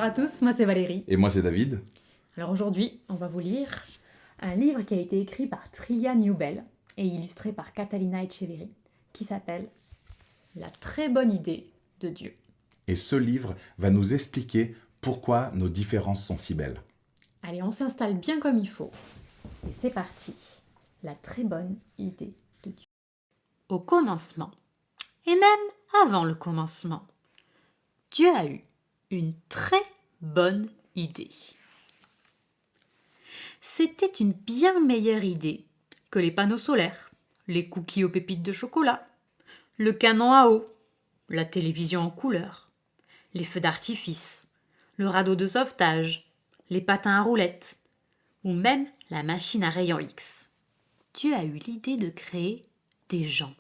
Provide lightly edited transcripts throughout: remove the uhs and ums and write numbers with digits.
Bonjour à tous, moi c'est Valérie. Et moi, c'est David. Alors aujourd'hui, on va vous lire un livre qui a été écrit par Tria Newbell et illustré par Catalina Echeverry, qui s'appelle La très bonne idée de Dieu. Et ce livre va nous expliquer pourquoi nos différences sont si belles. Allez, on s'installe bien comme il faut. Et c'est parti. La très bonne idée de Dieu. Au commencement, et même avant le commencement, Dieu a eu une très bonne idée. C'était une bien meilleure idée que les panneaux solaires, les cookies aux pépites de chocolat, le canon à eau, la télévision en couleur, les feux d'artifice, le radeau de sauvetage, les patins à roulettes, ou même la machine à rayons X. Dieu a eu l'idée de créer des gens.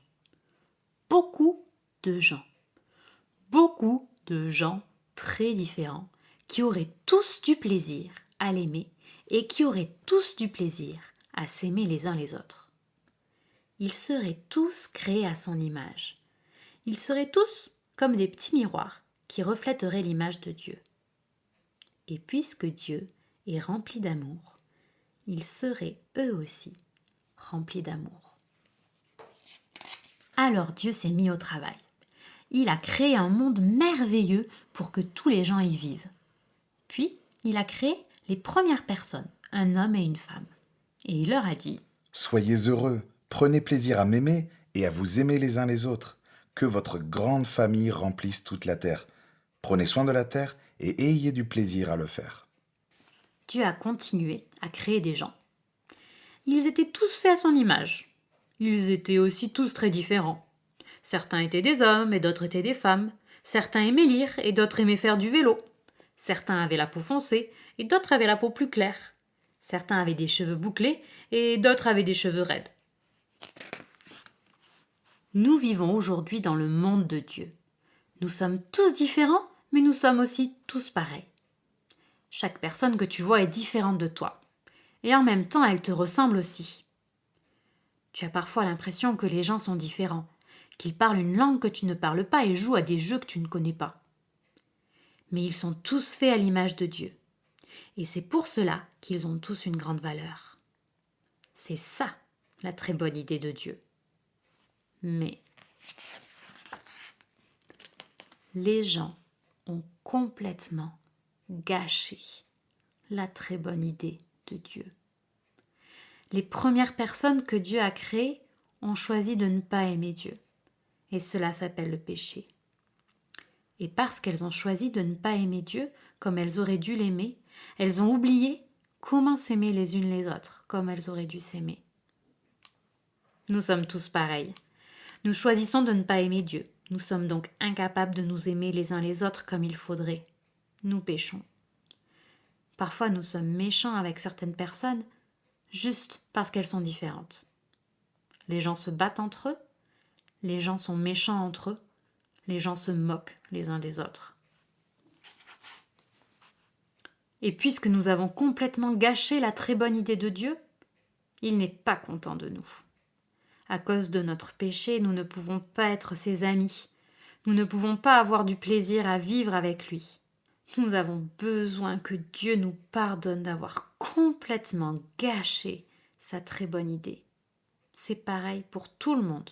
Beaucoup de gens. Beaucoup de gens très différents qui auraient tous du plaisir à l'aimer et qui auraient tous du plaisir à s'aimer les uns les autres. Ils seraient tous créés à son image. Ils seraient tous comme des petits miroirs qui reflèteraient l'image de Dieu. Et puisque Dieu est rempli d'amour, ils seraient eux aussi remplis d'amour. Alors Dieu s'est mis au travail. Il a créé un monde merveilleux pour que tous les gens y vivent. Puis, il a créé les premières personnes, un homme et une femme. Et il leur a dit « Soyez heureux, prenez plaisir à m'aimer et à vous aimer les uns les autres. Que votre grande famille remplisse toute la terre. Prenez soin de la terre et ayez du plaisir à le faire. » Dieu a continué à créer des gens. Ils étaient tous faits à son image. Ils étaient aussi tous très différents. Certains étaient des hommes et d'autres étaient des femmes. Certains aimaient lire et d'autres aimaient faire du vélo. Certains avaient la peau foncée et d'autres avaient la peau plus claire. Certains avaient des cheveux bouclés et d'autres avaient des cheveux raides. Nous vivons aujourd'hui dans le monde de Dieu. Nous sommes tous différents, mais nous sommes aussi tous pareils. Chaque personne que tu vois est différente de toi. Et en même temps, elle te ressemble aussi. Tu as parfois l'impression que les gens sont différents, qu'ils parlent une langue que tu ne parles pas et jouent à des jeux que tu ne connais pas. Mais ils sont tous faits à l'image de Dieu. Et c'est pour cela qu'ils ont tous une grande valeur. C'est ça, la très bonne idée de Dieu. Mais les gens ont complètement gâché la très bonne idée de Dieu. Les premières personnes que Dieu a créées ont choisi de ne pas aimer Dieu. Et cela s'appelle le péché. Et parce qu'elles ont choisi de ne pas aimer Dieu comme elles auraient dû l'aimer, elles ont oublié comment s'aimer les unes les autres comme elles auraient dû s'aimer. Nous sommes tous pareils. Nous choisissons de ne pas aimer Dieu. Nous sommes donc incapables de nous aimer les uns les autres comme il faudrait. Nous péchons. Parfois nous sommes méchants avec certaines personnes juste parce qu'elles sont différentes. Les gens se battent entre eux, les gens sont méchants entre eux, les gens se moquent les uns des autres. Et puisque nous avons complètement gâché la très bonne idée de Dieu, il n'est pas content de nous. À cause de notre péché, nous ne pouvons pas être ses amis. Nous ne pouvons pas avoir du plaisir à vivre avec lui. Nous avons besoin que Dieu nous pardonne d'avoir complètement gâché sa très bonne idée. C'est pareil pour tout le monde.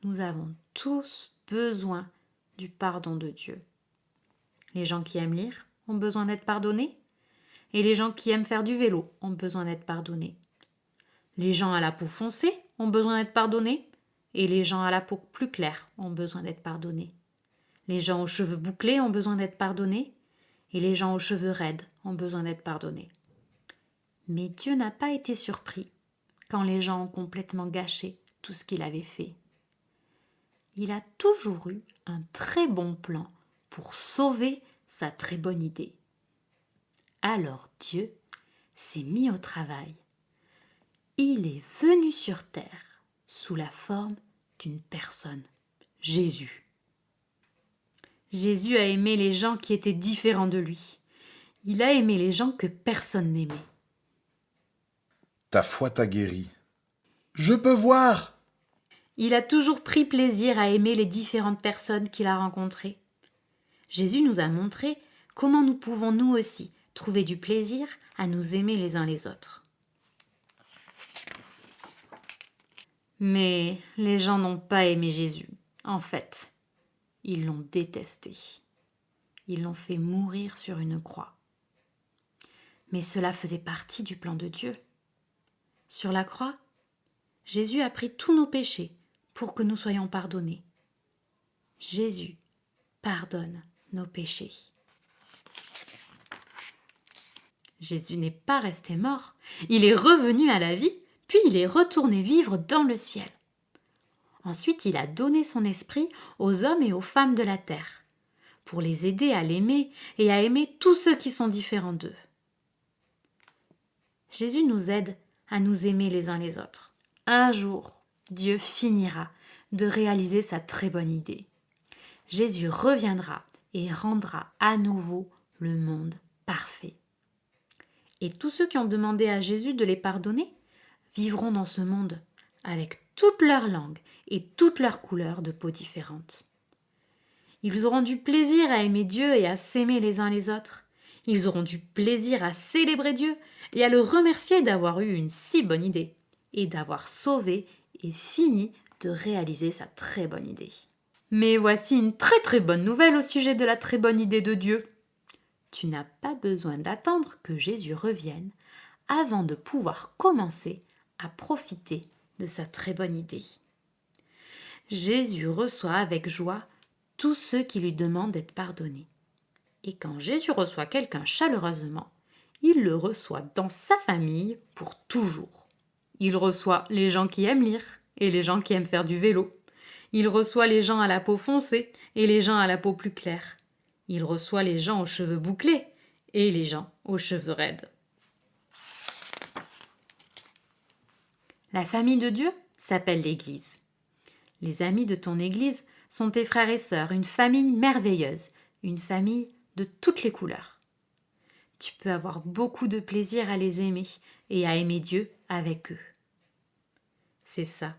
Nous avons tous besoin du pardon de Dieu. Les gens qui aiment lire ont besoin d'être pardonnés et les gens qui aiment faire du vélo ont besoin d'être pardonnés. Les gens à la peau foncée ont besoin d'être pardonnés et les gens à la peau plus claire ont besoin d'être pardonnés. Les gens aux cheveux bouclés ont besoin d'être pardonnés et les gens aux cheveux raides ont besoin d'être pardonnés. Mais Dieu n'a pas été surpris quand les gens ont complètement gâché tout ce qu'il avait fait. Il a toujours eu un très bon plan pour sauver sa très bonne idée. Alors Dieu s'est mis au travail. Il est venu sur terre sous la forme d'une personne, Jésus. Jésus a aimé les gens qui étaient différents de lui. Il a aimé les gens que personne n'aimait. Ta foi t'a guéri. Je peux voir. Il a toujours pris plaisir à aimer les différentes personnes qu'il a rencontrées. Jésus nous a montré comment nous pouvons nous aussi trouver du plaisir à nous aimer les uns les autres. Mais les gens n'ont pas aimé Jésus. En fait, ils l'ont détesté. Ils l'ont fait mourir sur une croix. Mais cela faisait partie du plan de Dieu. Sur la croix, Jésus a pris tous nos péchés pour que nous soyons pardonnés. Jésus pardonne nos péchés. Jésus n'est pas resté mort, il est revenu à la vie, puis il est retourné vivre dans le ciel. Ensuite, il a donné son esprit aux hommes et aux femmes de la terre, pour les aider à l'aimer et à aimer tous ceux qui sont différents d'eux. Jésus nous aide à nous aimer les uns les autres. Un jour, Dieu finira de réaliser sa très bonne idée. Jésus reviendra et rendra à nouveau le monde parfait. Et tous ceux qui ont demandé à Jésus de les pardonner vivront dans ce monde avec toutes leurs langues et toutes leurs couleurs de peau différentes. Ils auront du plaisir à aimer Dieu et à s'aimer les uns les autres. Ils auront du plaisir à célébrer Dieu et à le remercier d'avoir eu une si bonne idée et d'avoir sauvé et fini de réaliser sa très bonne idée. Mais voici une très très bonne nouvelle au sujet de la très bonne idée de Dieu. Tu n'as pas besoin d'attendre que Jésus revienne avant de pouvoir commencer à profiter de sa très bonne idée. Jésus reçoit avec joie tous ceux qui lui demandent d'être pardonnés. Et quand Jésus reçoit quelqu'un chaleureusement, il le reçoit dans sa famille pour toujours. Il reçoit les gens qui aiment lire et les gens qui aiment faire du vélo. Il reçoit les gens à la peau foncée et les gens à la peau plus claire. Il reçoit les gens aux cheveux bouclés et les gens aux cheveux raides. La famille de Dieu s'appelle l'Église. Les amis de ton Église sont tes frères et sœurs, une famille merveilleuse, une famille de toutes les couleurs. Tu peux avoir beaucoup de plaisir à les aimer et à aimer Dieu avec eux. C'est ça,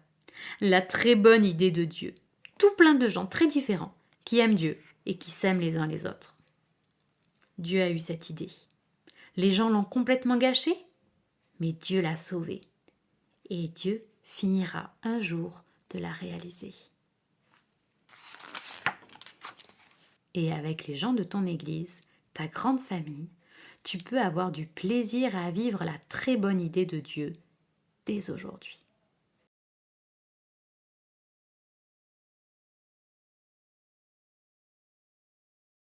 la très bonne idée de Dieu. Tout plein de gens très différents qui aiment Dieu et qui s'aiment les uns les autres. Dieu a eu cette idée. Les gens l'ont complètement gâchée, mais Dieu l'a sauvée. Et Dieu finira un jour de la réaliser. Et avec les gens de ton Église, ta grande famille, tu peux avoir du plaisir à vivre la très bonne idée de Dieu dès aujourd'hui.